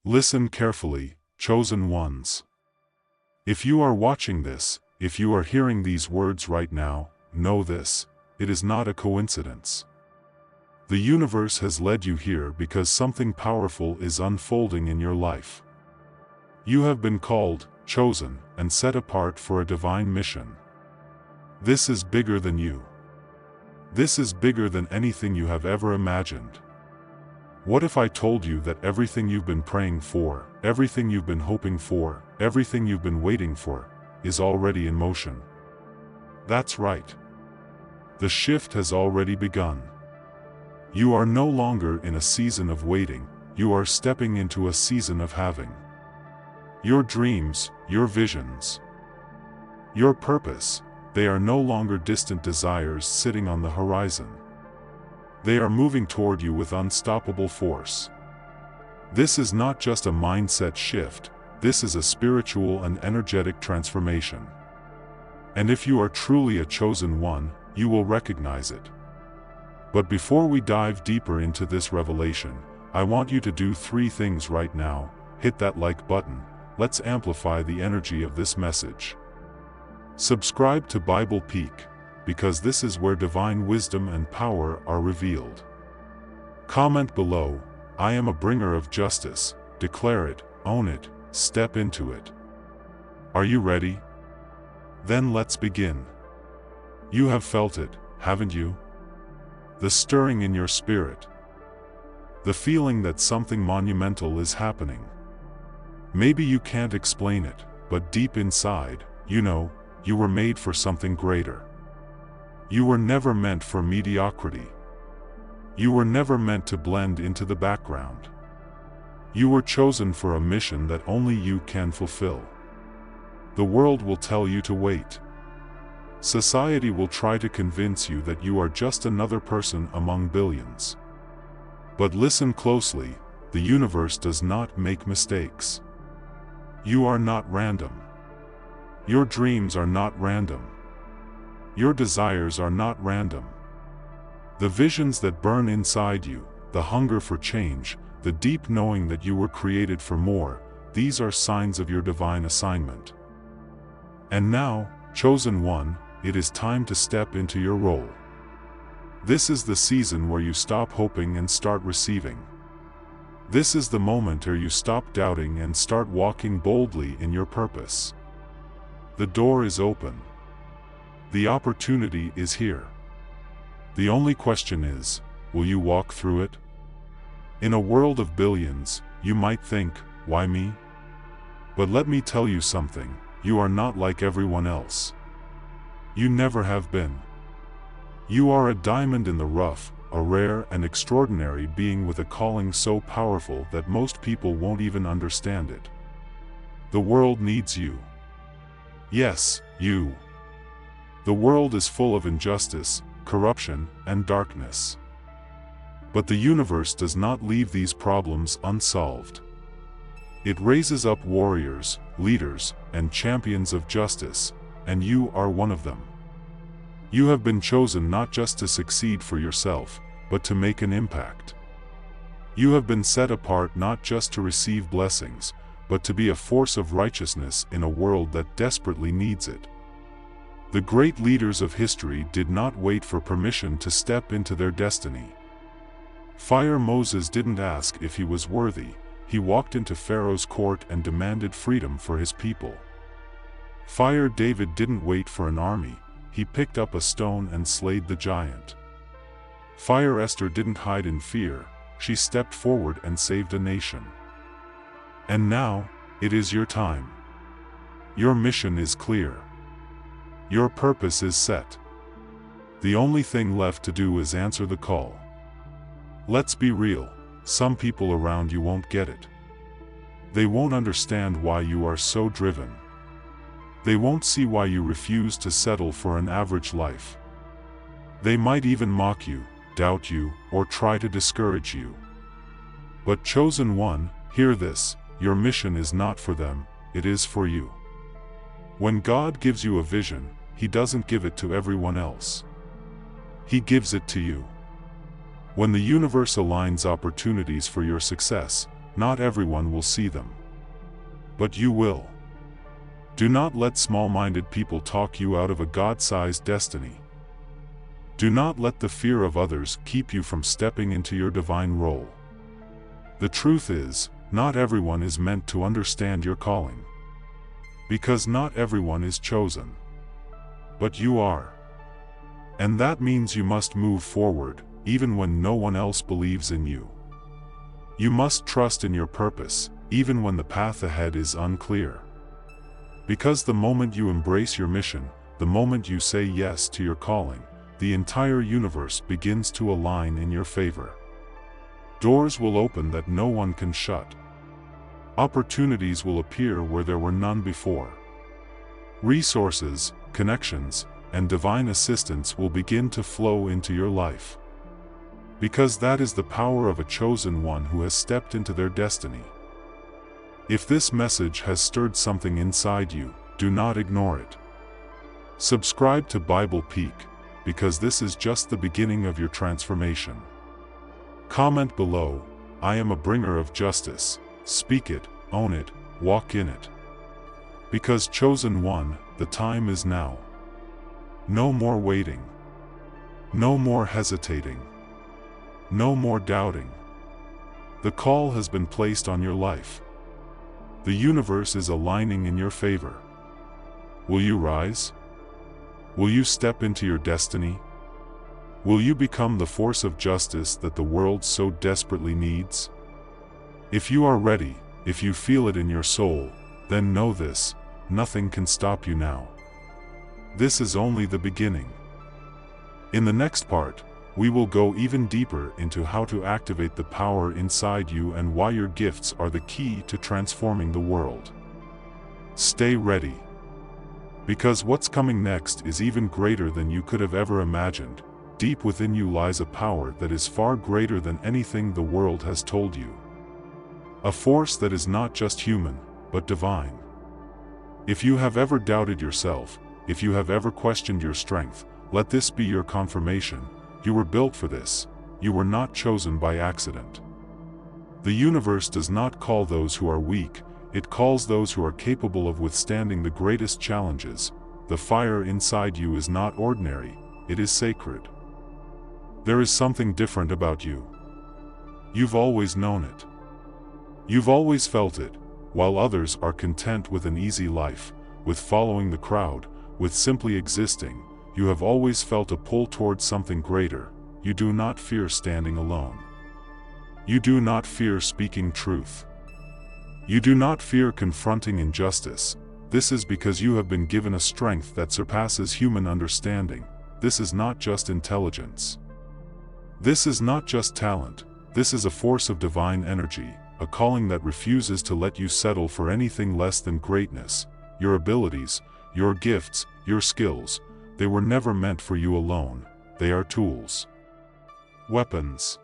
Listen carefully, chosen ones. If you are watching this, if you are hearing these words right now, know this: it is not a coincidence. The universe has led you here because something powerful is unfolding in your life. You have been called, chosen, and set apart for a divine mission. This is bigger than you. This is bigger than anything you have ever imagined. What if I told you that everything you've been praying for, everything you've been hoping for, everything you've been waiting for, is already in motion? That's right. The shift has already begun. You are no longer in a season of waiting, you are stepping into a season of having. Your dreams, your visions, your purpose, they are no longer distant desires sitting on the horizon. They are moving toward you with unstoppable force. This is not just a mindset shift, this is a spiritual and energetic transformation. And if you are truly a chosen one, you will recognize it. But before we dive deeper into this revelation, I want you to do 3 things right now. Hit that like button. Let's amplify the energy of this message. Subscribe to Bible Peak, because this is where divine wisdom and power are revealed. Comment below: I am a bringer of justice. Declare it, own it, step into it. Are you ready? Then let's begin. You have felt it, haven't you? The stirring in your spirit. The feeling that something monumental is happening. Maybe you can't explain it, but deep inside, you know, you were made for something greater. You were never meant for mediocrity. You were never meant to blend into the background. You were chosen for a mission that only you can fulfill. The world will tell you to wait. Society will try to convince you that you are just another person among billions. But listen closely, the universe does not make mistakes. You are not random. Your dreams are not random. Your desires are not random. The visions that burn inside you, the hunger for change, the deep knowing that you were created for more, these are signs of your divine assignment. And now, chosen one, it is time to step into your role. This is the season where you stop hoping and start receiving. This is the moment where you stop doubting and start walking boldly in your purpose. The door is open. The opportunity is here. The only question is, will you walk through it? In a world of billions, you might think, why me? But let me tell you something, you are not like everyone else. You never have been. You are a diamond in the rough, a rare and extraordinary being with a calling so powerful that most people won't even understand it. The world needs you. Yes, you. The world is full of injustice, corruption, and darkness. But the universe does not leave these problems unsolved. It raises up warriors, leaders, and champions of justice, and you are one of them. You have been chosen not just to succeed for yourself, but to make an impact. You have been set apart not just to receive blessings, but to be a force of righteousness in a world that desperately needs it. The great leaders of history did not wait for permission to step into their destiny. Fire Moses didn't ask if he was worthy, he walked into Pharaoh's court and demanded freedom for his people. Fire David didn't wait for an army, he picked up a stone and slayed the giant. Fire Esther didn't hide in fear, she stepped forward and saved a nation. And now, it is your time. Your mission is clear. Your purpose is set. The only thing left to do is answer the call. Let's be real, some people around you won't get it. They won't understand why you are so driven. They won't see why you refuse to settle for an average life. They might even mock you, doubt you, or try to discourage you. But chosen one, hear this, your mission is not for them, it is for you. When God gives you a vision, He doesn't give it to everyone else. He gives it to you. When the universe aligns opportunities for your success, not everyone will see them. But you will. Do not let small-minded people talk you out of a God-sized destiny. Do not let the fear of others keep you from stepping into your divine role. The truth is, not everyone is meant to understand your calling. Because not everyone is chosen. But you are. And that means you must move forward, even when no one else believes in you. You must trust in your purpose, even when the path ahead is unclear. Because the moment you embrace your mission, the moment you say yes to your calling, the entire universe begins to align in your favor. Doors will open that no one can shut. Opportunities will appear where there were none before. Resources, connections, and divine assistance will begin to flow into your life. Because that is the power of a chosen one who has stepped into their destiny. If this message has stirred something inside you, do not ignore it. Subscribe to Bible Peak, because this is just the beginning of your transformation. Comment below, I am a bringer of justice. Speak it, own it, walk in it. Because chosen one, the time is now. No more waiting. No more hesitating. No more doubting. The call has been placed on your life. The universe is aligning in your favor. Will you rise? Will you step into your destiny? Will you become the force of justice that the world so desperately needs? If you are ready, if you feel it in your soul, then know this, nothing can stop you now. This is only the beginning. In the next part, we will go even deeper into how to activate the power inside you and why your gifts are the key to transforming the world. Stay ready. Because what's coming next is even greater than you could have ever imagined. Deep within you lies a power that is far greater than anything the world has told you. A force that is not just human, but divine. If you have ever doubted yourself, if you have ever questioned your strength, let this be your confirmation. You were built for this. You were not chosen by accident. The universe does not call those who are weak, it calls those who are capable of withstanding the greatest challenges. The fire inside you is not ordinary, it is sacred. There is something different about you. You've always known it. You've always felt it, while others are content with an easy life, with following the crowd, with simply existing. You have always felt a pull towards something greater. You do not fear standing alone. You do not fear speaking truth. You do not fear confronting injustice. This is because you have been given a strength that surpasses human understanding. This is not just intelligence. This is not just talent. This is a force of divine energy, a calling that refuses to let you settle for anything less than greatness. Your abilities, your gifts, your skills, they were never meant for you alone. They are tools. Weapons.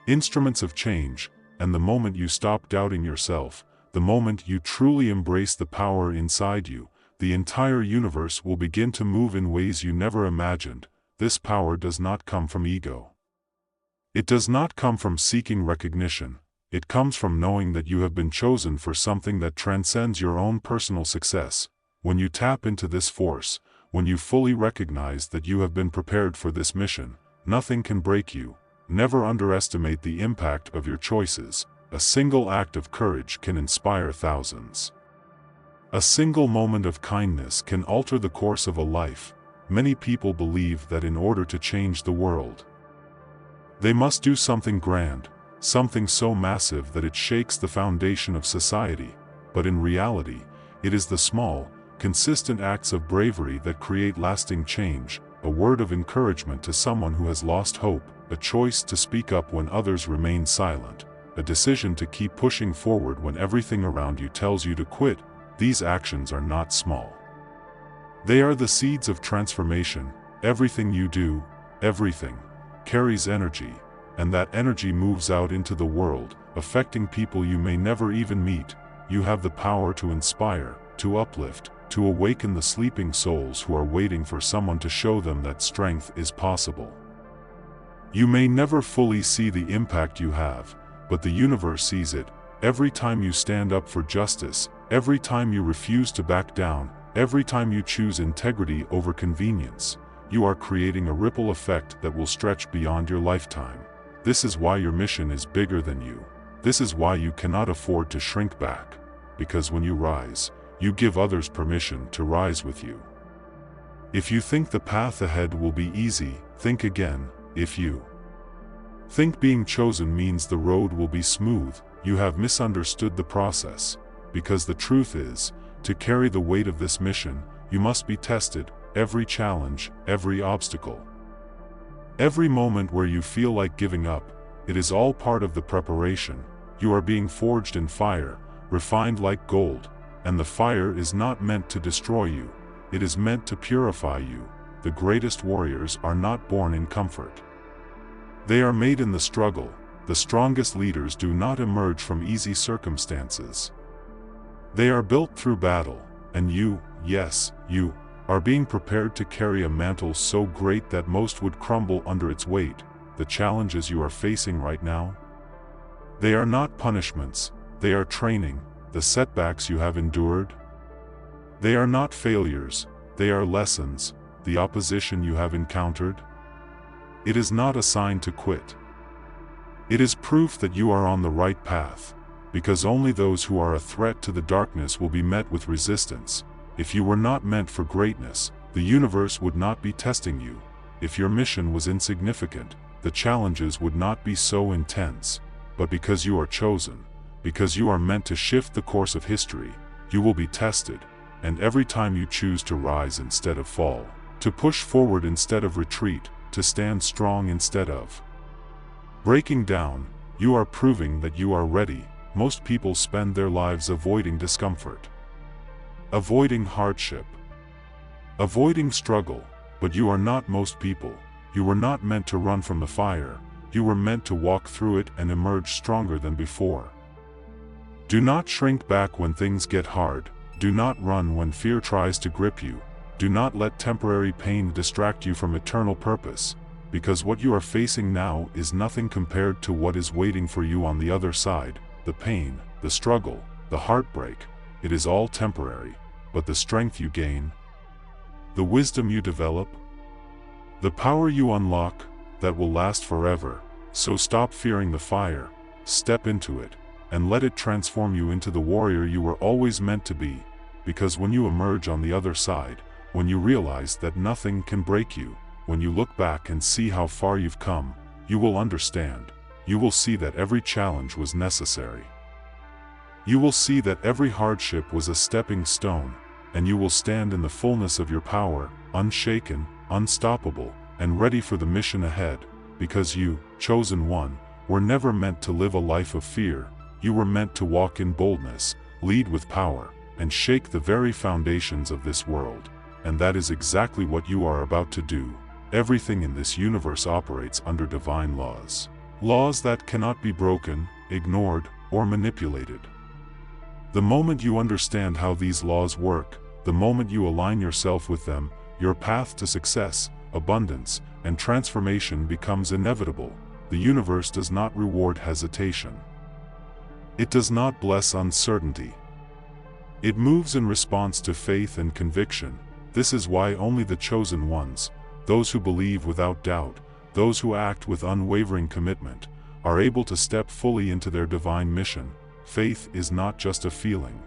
Instruments of change, and the moment you stop doubting yourself, the moment you truly embrace the power inside you, the entire universe will begin to move in ways you never imagined. This power does not come from ego. It does not come from seeking recognition. It comes from knowing that you have been chosen for something that transcends your own personal success. When you tap into this force, when you fully recognize that you have been prepared for this mission, nothing can break you. Never underestimate the impact of your choices. A single act of courage can inspire thousands. A single moment of kindness can alter the course of a life. Many people believe that in order to change the world, they must do something grand, something so massive that it shakes the foundation of society. But in reality, it is the small, consistent acts of bravery that create lasting change. A word of encouragement to someone who has lost hope, a choice to speak up when others remain silent, a decision to keep pushing forward when everything around you tells you to quit. These actions are not small. They are the seeds of transformation. Everything you do, everything, carries energy, and that energy moves out into the world, affecting people you may never even meet. You have the power to inspire, to uplift, to awaken the sleeping souls who are waiting for someone to show them that strength is possible. You may never fully see the impact you have, but the universe sees it. Every time you stand up for justice, every time you refuse to back down, every time you choose integrity over convenience, you are creating a ripple effect that will stretch beyond your lifetime. This is why your mission is bigger than you. This is why you cannot afford to shrink back. Because when you rise, you give others permission to rise with you. If you think the path ahead will be easy, think again. If you think being chosen means the road will be smooth, you have misunderstood the process. Because the truth is, to carry the weight of this mission, you must be tested. Every challenge, every obstacle, every moment where you feel like giving up, it is all part of the preparation. You are being forged in fire, refined like gold, and the fire is not meant to destroy you, it is meant to purify you. The greatest warriors are not born in comfort. They are made in the struggle. The strongest leaders do not emerge from easy circumstances. They are built through battle, and you, yes, you, are being prepared to carry a mantle so great that most would crumble under its weight. The challenges you are facing right now, they are not punishments, they are training. The setbacks you have endured, they are not failures, they are lessons. The opposition you have encountered, it is not a sign to quit. It is proof that you are on the right path, because only those who are a threat to the darkness will be met with resistance. If you were not meant for greatness, the universe would not be testing you. If your mission was insignificant, the challenges would not be so intense. But because you are chosen, because you are meant to shift the course of history, you will be tested, and every time you choose to rise instead of fall, to push forward instead of retreat, to stand strong instead of breaking down, you are proving that you are ready. Most people spend their lives avoiding discomfort, avoiding hardship, avoiding struggle, but you are not most people. You were not meant to run from the fire, you were meant to walk through it and emerge stronger than before. Do not shrink back when things get hard, do not run when fear tries to grip you, do not let temporary pain distract you from eternal purpose, because what you are facing now is nothing compared to what is waiting for you on the other side. The pain, the struggle, the heartbreak, it is all temporary, but the strength you gain, the wisdom you develop, the power you unlock, that will last forever. So stop fearing the fire, step into it, and let it transform you into the warrior you were always meant to be. Because when you emerge on the other side, when you realize that nothing can break you, when you look back and see how far you've come, you will understand. You will see that every challenge was necessary. You will see that every hardship was a stepping stone, and you will stand in the fullness of your power, unshaken, unstoppable, and ready for the mission ahead. Because you, chosen one, were never meant to live a life of fear. You were meant to walk in boldness, lead with power, and shake the very foundations of this world. And that is exactly what you are about to do. Everything in this universe operates under divine laws. Laws that cannot be broken, ignored, or manipulated. The moment you understand how these laws work, the moment you align yourself with them, your path to success, abundance, and transformation becomes inevitable. The universe does not reward hesitation. It does not bless uncertainty. It moves in response to faith and conviction. This is why only the chosen ones, those who believe without doubt, those who act with unwavering commitment, are able to step fully into their divine mission. Faith is not just a feeling.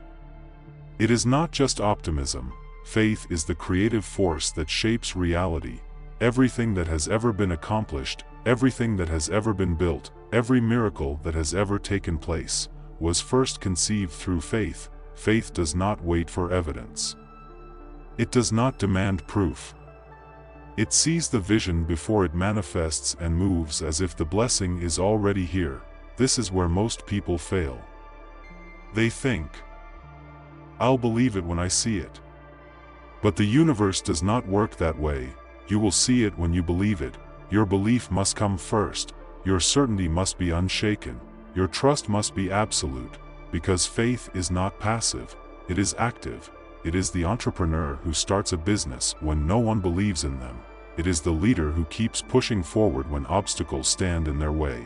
It is not just optimism. Faith is the creative force that shapes reality. Everything that has ever been accomplished, everything that has ever been built, every miracle that has ever taken place, was first conceived through faith. Faith does not wait for evidence. It does not demand proof. It sees the vision before it manifests and moves as if the blessing is already here. This is where most people fail. They think, "I'll believe it when I see it." But the universe does not work that way. You will see it when you believe it. Your belief must come first. Your certainty must be unshaken. Your trust must be absolute. Because faith is not passive, it is active. It is the entrepreneur who starts a business when no one believes in them. It is the leader who keeps pushing forward when obstacles stand in their way.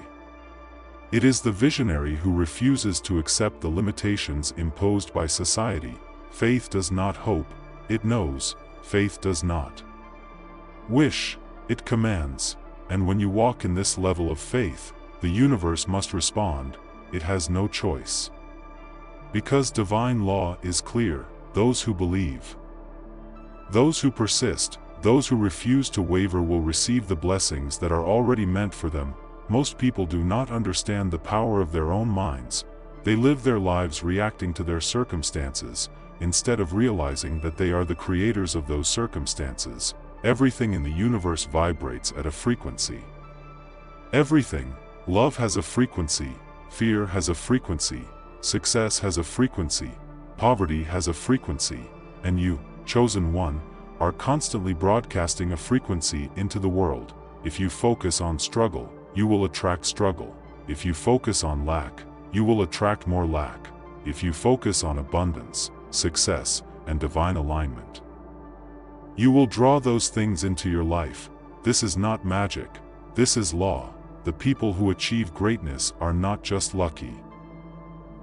It is the visionary who refuses to accept the limitations imposed by society. Faith does not hope, it knows. Faith does not wish, it commands. And when you walk in this level of faith, the universe must respond. It has no choice. Because divine law is clear: those who believe, those who persist, those who refuse to waver will receive the blessings that are already meant for them. Most people do not understand the power of their own minds. They live their lives reacting to their circumstances, instead of realizing that they are the creators of those circumstances. Everything in the universe vibrates at a frequency. Everything. Love has a frequency, fear has a frequency, success has a frequency, poverty has a frequency, and you, chosen one, are constantly broadcasting a frequency into the world. If you focus on struggle, you will attract struggle. If you focus on lack, you will attract more lack. If you focus on abundance, success, and divine alignment, you will draw those things into your life. This is not magic, this is law. The people who achieve greatness are not just lucky.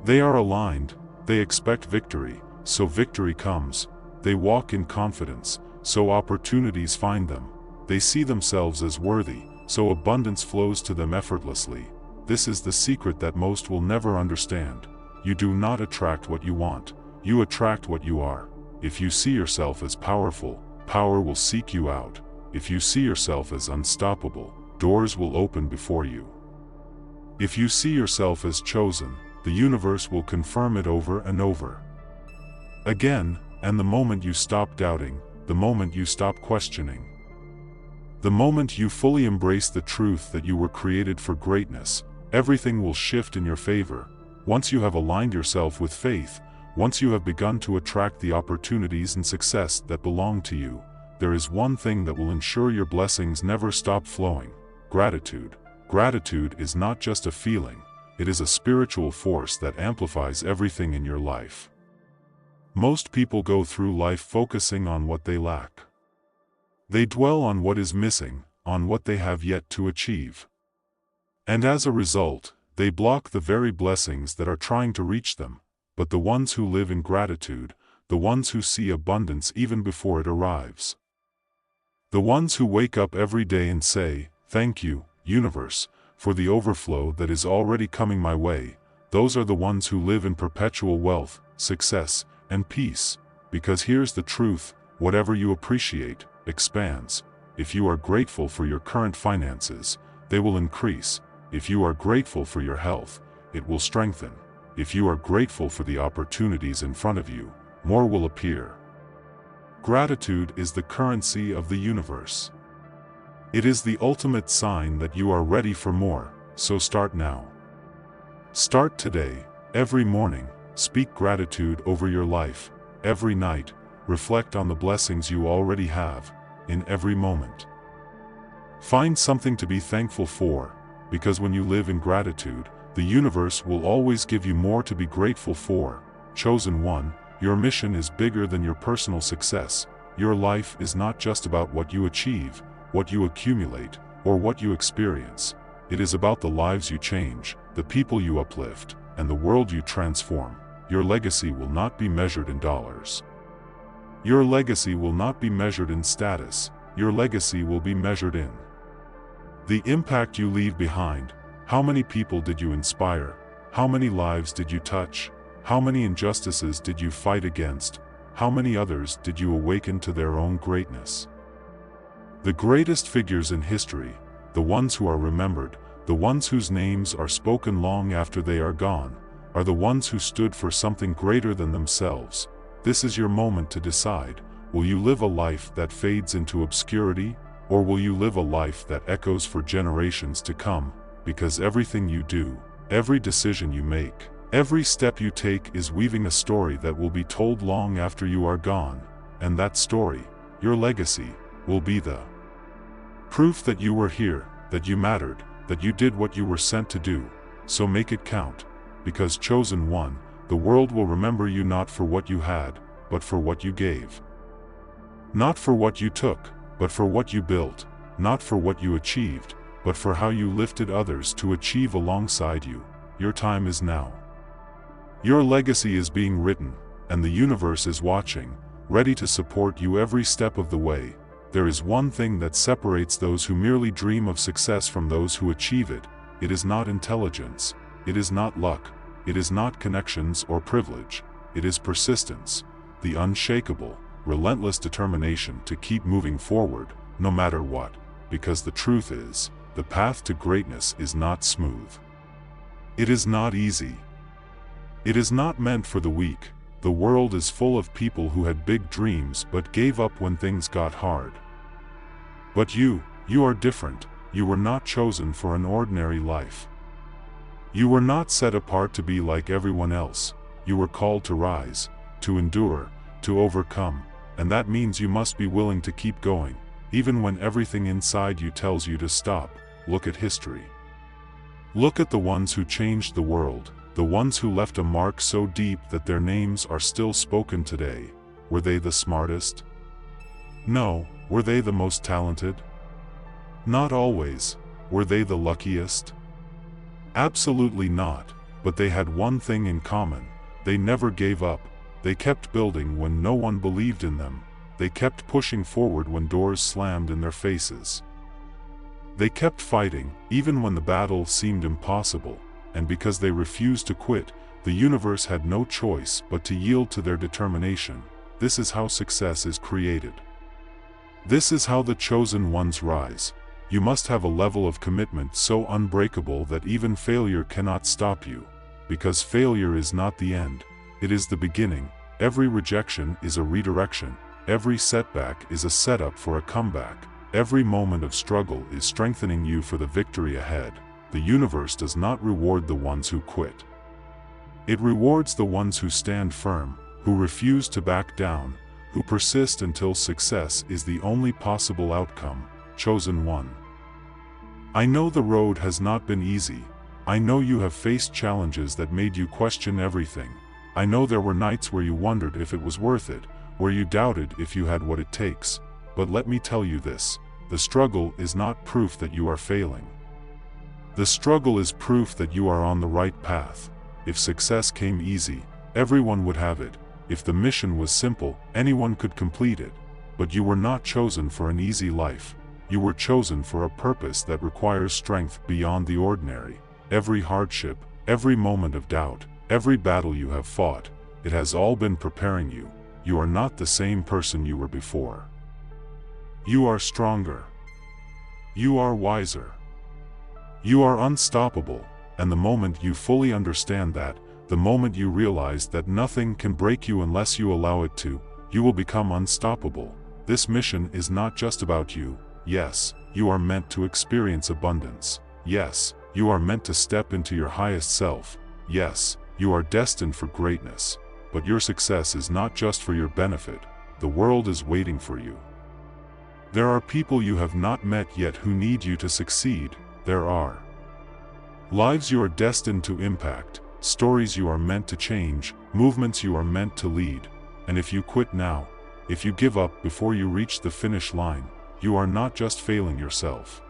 They are aligned, they expect victory, so victory comes. They walk in confidence, so opportunities find them. They see themselves as worthy, so abundance flows to them effortlessly. This is the secret that most will never understand. You do not attract what you want, you attract what you are. If you see yourself as powerful, power will seek you out. If you see yourself as unstoppable, doors will open before you. If you see yourself as chosen, the universe will confirm it over and over again. And the moment you stop doubting, the moment you stop questioning, the moment you fully embrace the truth that you were created for greatness, everything will shift in your favor. Once you have aligned yourself with faith, once you have begun to attract the opportunities and success that belong to you, there is one thing that will ensure your blessings never stop flowing: gratitude. Gratitude is not just a feeling, it is a spiritual force that amplifies everything in your life. Most people go through life focusing on what they lack. They dwell on what is missing, on what they have yet to achieve. And as a result, they block the very blessings that are trying to reach them. But the ones who live in gratitude, the ones who see abundance even before it arrives, the ones who wake up every day and say, "Thank you, universe, for the overflow that is already coming my way," those are the ones who live in perpetual wealth, success, and peace. Because here's the truth: whatever you appreciate, expands. If you are grateful for your current finances, they will increase. If you are grateful for your health, it will strengthen. If you are grateful for the opportunities in front of you, more will appear. Gratitude is the currency of the universe. It is the ultimate sign that you are ready for more, so start now. Start today. Every morning, speak gratitude over your life. Every night, reflect on the blessings you already have. In every moment, find something to be thankful for, because when you live in gratitude, the universe will always give you more to be grateful for. Chosen one, your mission is bigger than your personal success. Your life is not just about what you achieve, what you accumulate, or what you experience. It is about the lives you change, the people you uplift, and the world you transform. Your legacy will not be measured in dollars. Your legacy will not be measured in status. Your legacy will be measured in the impact you leave behind. How many people did you inspire? How many lives did you touch? How many injustices did you fight against? How many others did you awaken to their own greatness? The greatest figures in history, the ones who are remembered, the ones whose names are spoken long after they are gone, are the ones who stood for something greater than themselves. This is your moment to decide: will you live a life that fades into obscurity, or will you live a life that echoes for generations to come? Because everything you do, every decision you make, every step you take is weaving a story that will be told long after you are gone. And that story, your legacy, will be the proof that you were here, that you mattered, that you did what you were sent to do. So make it count. Because chosen one, the world will remember you not for what you had, but for what you gave. Not for what you took, but for what you built. Not for what you achieved, but for how you lifted others to achieve alongside you. your time is now. Your legacy is being written, and the universe is watching, ready to support you every step of the way. There is one thing that separates those who merely dream of success from those who achieve it. It is not intelligence, it is not luck, it is not connections or privilege, it is persistence, the unshakable, relentless determination to keep moving forward, no matter what, because the truth is, the path to greatness is not smooth. It is not easy. It is not meant for the weak. The world is full of people who had big dreams but gave up when things got hard. But you are different. You were not chosen for an ordinary life. You were not set apart to be like everyone else. You were called to rise, to endure, to overcome, and that means you must be willing to keep going, even when everything inside you tells you to stop. Look at history. Look at the ones who changed the world, the ones who left a mark so deep that their names are still spoken today. Were they the smartest? No. Were they the most talented? Not always. Were they the luckiest? Absolutely not, but they had one thing in common. They never gave up. They kept building when no one believed in them. They kept pushing forward when doors slammed in their faces. They kept fighting, even when the battle seemed impossible, and because they refused to quit, the universe had no choice but to yield to their determination. This is how success is created. This is how the chosen ones rise. You must have a level of commitment so unbreakable that even failure cannot stop you. Because failure is not the end, it is the beginning. Every rejection is a redirection. Every setback is a setup for a comeback. Every moment of struggle is strengthening you for the victory ahead. The universe does not reward the ones who quit. It rewards the ones who stand firm, who refuse to back down, who persist until success is the only possible outcome. Chosen one. I know the road has not been easy. I know you have faced challenges that made you question everything. I know there were nights where you wondered if it was worth it, where you doubted if you had what it takes. But let me tell you this, the struggle is not proof that you are failing. The struggle is proof that you are on the right path. If success came easy, everyone would have it. If the mission was simple, anyone could complete it. But you were not chosen for an easy life. You were chosen for a purpose that requires strength beyond the ordinary. Every hardship, every moment of doubt, every battle you have fought, it has all been preparing you. You are not the same person you were before. You are stronger. You are wiser. You are unstoppable, and the moment you fully understand that, the moment you realize that nothing can break you unless you allow it to, you will become unstoppable. This mission is not just about you. Yes, you are meant to experience abundance. Yes, you are meant to step into your highest self. Yes, you are destined for greatness. But your success is not just for your benefit. The world is waiting for you. There are people you have not met yet who need you to succeed. There are lives you are destined to impact, stories you are meant to change, movements you are meant to lead. And if you quit now, if you give up before you reach the finish line, you are not just failing yourself.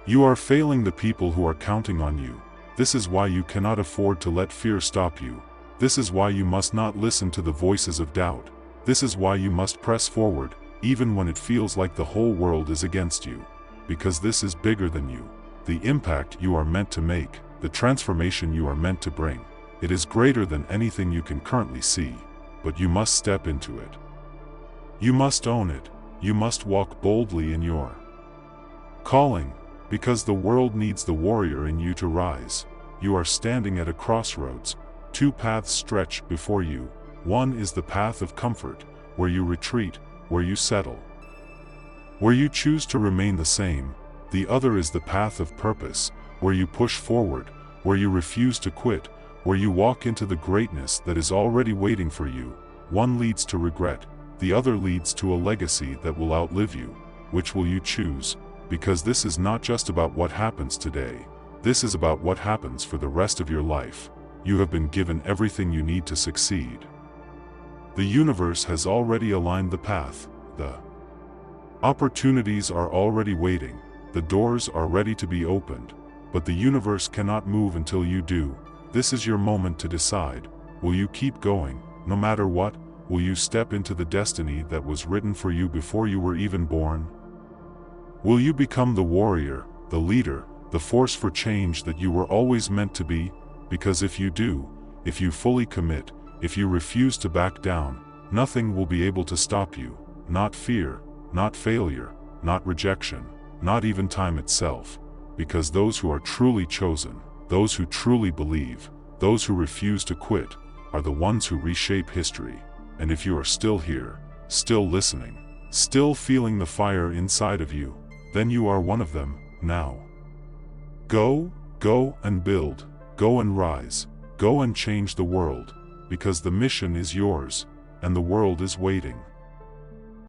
You are failing the people who are counting on you. This is why you cannot afford to let fear stop you. This is why you must not listen to the voices of doubt. This is why you must press forward, even when it feels like the whole world is against you. Because this is bigger than you. The impact you are meant to make, the transformation you are meant to bring, it is greater than anything you can currently see. But you must step into it. You must own it. You must walk boldly in your calling, because the world needs the warrior in you to rise. You are standing at a crossroads. Two paths stretch before you. One is the path of comfort, where you retreat, where you settle, where you choose to remain the same. The other is the path of purpose, where you push forward, where you refuse to quit, where you walk into the greatness that is already waiting for you. One leads to regret, the other leads to a legacy that will outlive you. Which will you choose? Because this is not just about what happens today. This is about what happens for the rest of your life. You have been given everything you need to succeed. The universe has already aligned the path. The opportunities are already waiting. The doors are ready to be opened. but the universe cannot move until you do. This is your moment to decide. Will you keep going, no matter what? Will you step into the destiny that was written for you before you were even born? Will you become the warrior, the leader, the force for change that you were always meant to be? Because if you do, if you fully commit, if you refuse to back down, nothing will be able to stop you. Not fear, not failure, not rejection, not even time itself. Because those who are truly chosen, those who truly believe, those who refuse to quit, are the ones who reshape history. And if you are still here, still listening, still feeling the fire inside of you, then you are one of them, now. Go and build, go and rise, go and change the world, because the mission is yours, and the world is waiting.